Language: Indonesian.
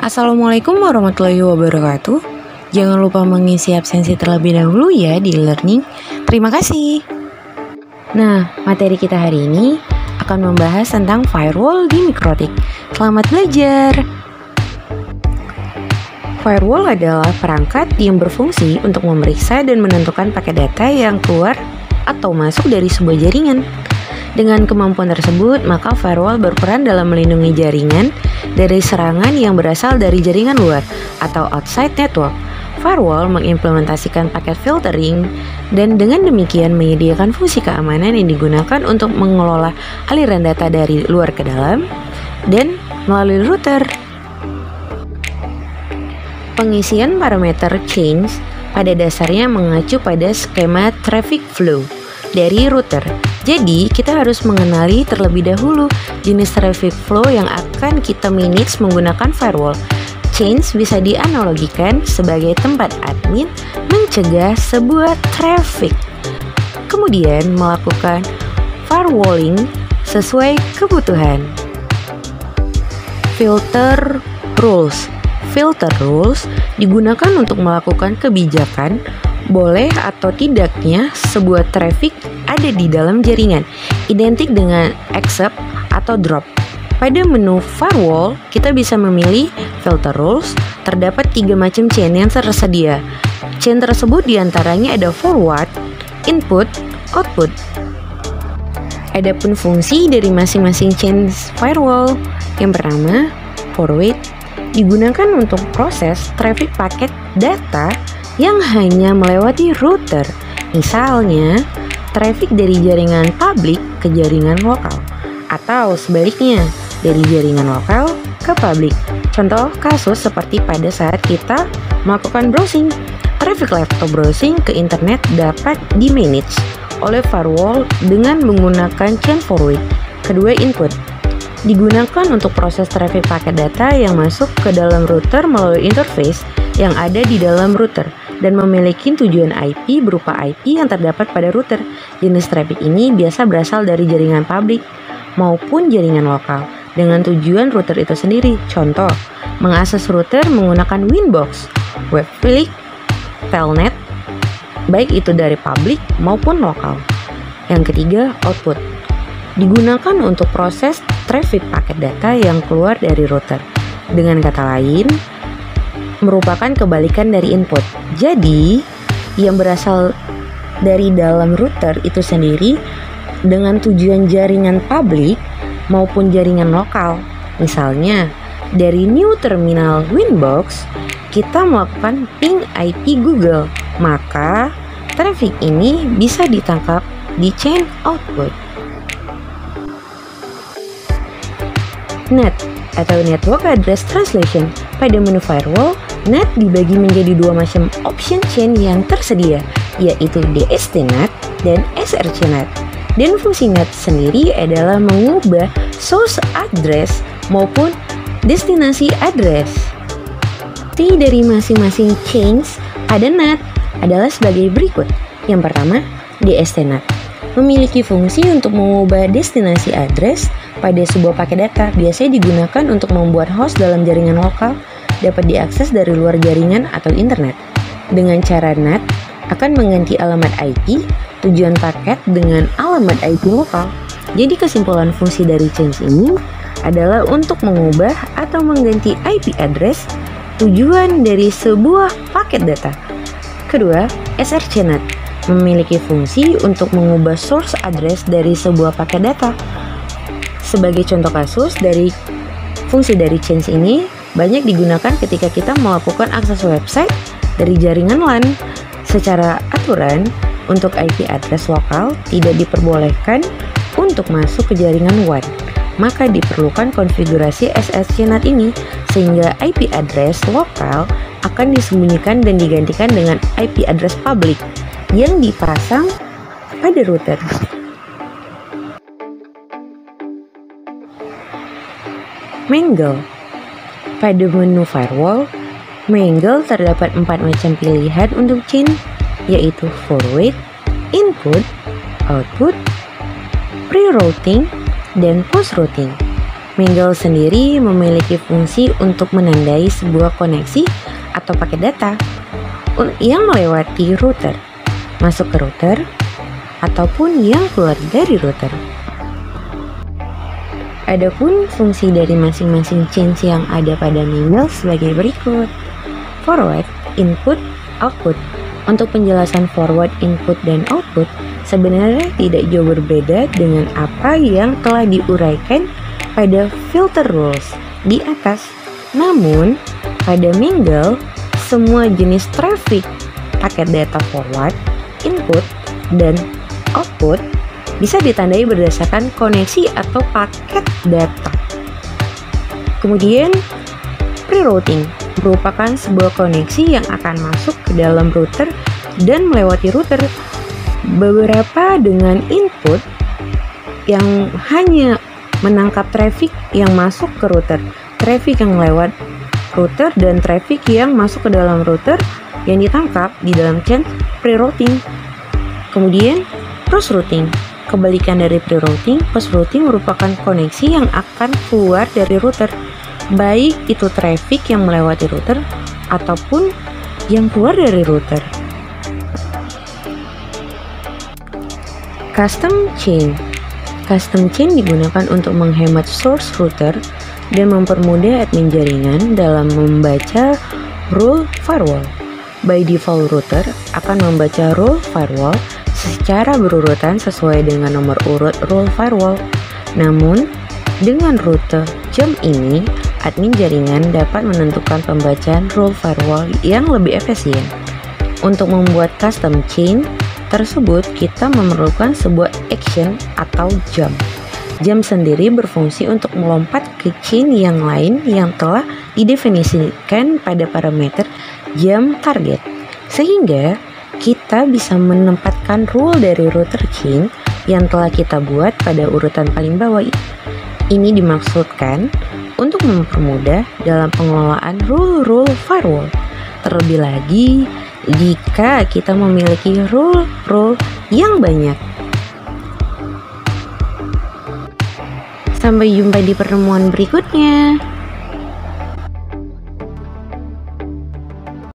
Assalamualaikum warahmatullahi wabarakatuh. Jangan lupa mengisi absensi terlebih dahulu ya di learning. Terima kasih. Nah, materi kita hari ini akan membahas tentang firewall di Mikrotik. Selamat belajar. Firewall adalah perangkat yang berfungsi untuk memeriksa dan menentukan paket data yang keluar atau masuk dari sebuah jaringan. Dengan kemampuan tersebut, maka firewall berperan dalam melindungi jaringan dari serangan yang berasal dari jaringan luar atau outside network. Firewall mengimplementasikan paket filtering dan dengan demikian menyediakan fungsi keamanan yang digunakan untuk mengelola aliran data dari luar ke dalam dan melalui router. Pengisian parameter change pada dasarnya mengacu pada skema traffic flow dari router. Jadi, kita harus mengenali terlebih dahulu jenis traffic flow yang akan kita manage menggunakan firewall. Change bisa dianalogikan sebagai tempat admin mencegah sebuah traffic. Kemudian melakukan firewalling sesuai kebutuhan. Filter rules. Filter rules digunakan untuk melakukan kebijakan boleh atau tidaknya sebuah traffic ada di dalam jaringan, identik dengan accept atau drop. Pada menu firewall, kita bisa memilih filter rules. Terdapat 3 macam chain yang tersedia. Chain tersebut diantaranya ada forward, input, output. Adapun fungsi dari masing-masing chain firewall. Yang pertama, forward digunakan untuk proses traffic paket data yang hanya melewati router. Misalnya, traffic dari jaringan publik ke jaringan lokal, atau sebaliknya, dari jaringan lokal ke publik. Contoh kasus seperti pada saat kita melakukan browsing. Traffic laptop browsing ke internet dapat di-manage oleh firewall dengan menggunakan chain forward. Kedua, input digunakan untuk proses traffic paket data yang masuk ke dalam router melalui interface yang ada di dalam router dan memiliki tujuan IP berupa IP yang terdapat pada router. Jenis traffic ini biasa berasal dari jaringan publik maupun jaringan lokal dengan tujuan router itu sendiri. Contoh, mengakses router menggunakan Winbox, Webflix, Telnet, baik itu dari publik maupun lokal. Yang ketiga, output digunakan untuk proses traffic paket data yang keluar dari router. Dengan kata lain, merupakan kebalikan dari input. Jadi, yang berasal dari dalam router itu sendiri dengan tujuan jaringan publik maupun jaringan lokal. Misalnya, dari new terminal Winbox, kita melakukan ping IP Google, maka traffic ini bisa ditangkap di chain output. NAT atau Network Address Translation. Pada menu firewall, NAT dibagi menjadi 2 macam option chain yang tersedia, yaitu DST-NAT dan SRC-NAT. Dan fungsi NAT sendiri adalah mengubah source address maupun destinasi address. Fungsi dari masing-masing chains pada NAT adalah sebagai berikut. Yang pertama, DST-NAT memiliki fungsi untuk mengubah destinasi address pada sebuah paket data. Biasanya digunakan untuk membuat host dalam jaringan lokal dapat diakses dari luar jaringan atau internet. Dengan cara NAT akan mengganti alamat IP tujuan paket dengan alamat IP lokal. Jadi kesimpulan fungsi dari change ini adalah untuk mengubah atau mengganti IP address tujuan dari sebuah paket data. Kedua, SRC-NAT memiliki fungsi untuk mengubah source address dari sebuah paket data. Sebagai contoh kasus dari fungsi dari change ini banyak digunakan ketika kita melakukan akses website dari jaringan LAN. Secara aturan, untuk IP address lokal tidak diperbolehkan untuk masuk ke jaringan WAN. Maka diperlukan konfigurasi SSC-NAT ini sehingga IP address lokal akan disembunyikan dan digantikan dengan IP address publik yang dipasang pada router. Mangle. Pada menu firewall, Mangle terdapat 4 macam pilihan untuk chain, yaitu forward, input, output, pre-routing, dan post-routing. Mingle sendiri memiliki fungsi untuk menandai sebuah koneksi atau paket data yang melewati router, masuk ke router, ataupun yang keluar dari router. Adapun fungsi dari masing-masing chains yang ada pada mingle sebagai berikut. Forward, input, output. Untuk penjelasan forward, input, dan output sebenarnya tidak jauh berbeda dengan apa yang telah diuraikan pada filter rules di atas. Namun, pada mingle, semua jenis traffic, paket data forward, input, dan output bisa ditandai berdasarkan koneksi atau paket data. Kemudian, pre-routing merupakan sebuah koneksi yang akan masuk ke dalam router dan melewati router. Beberapa dengan input yang hanya menangkap traffic yang masuk ke router, traffic yang lewat router, dan traffic yang masuk ke dalam router yang ditangkap di dalam chain pre-routing. Kemudian post-routing, kebalikan dari pre-routing. Post-routing merupakan koneksi yang akan keluar dari router, baik itu traffic yang melewati router ataupun yang keluar dari router. Custom chain. Custom chain digunakan untuk menghemat source router dan mempermudah admin jaringan dalam membaca rule firewall. By default, router akan membaca rule firewall secara berurutan sesuai dengan nomor urut rule firewall. Namun, dengan rute jam ini, admin jaringan dapat menentukan pembacaan rule firewall yang lebih efisien. Untuk membuat custom chain tersebut, kita memerlukan sebuah action atau jump. Jump sendiri berfungsi untuk melompat ke chain yang lain yang telah didefinisikan pada parameter jump target, sehingga kita bisa menempatkan rule dari router chain yang telah kita buat pada urutan paling bawah. Ini dimaksudkan untuk mempermudah dalam pengelolaan rule firewall. Terlebih lagi, jika kita memiliki rule yang banyak. Sampai jumpa di pertemuan berikutnya.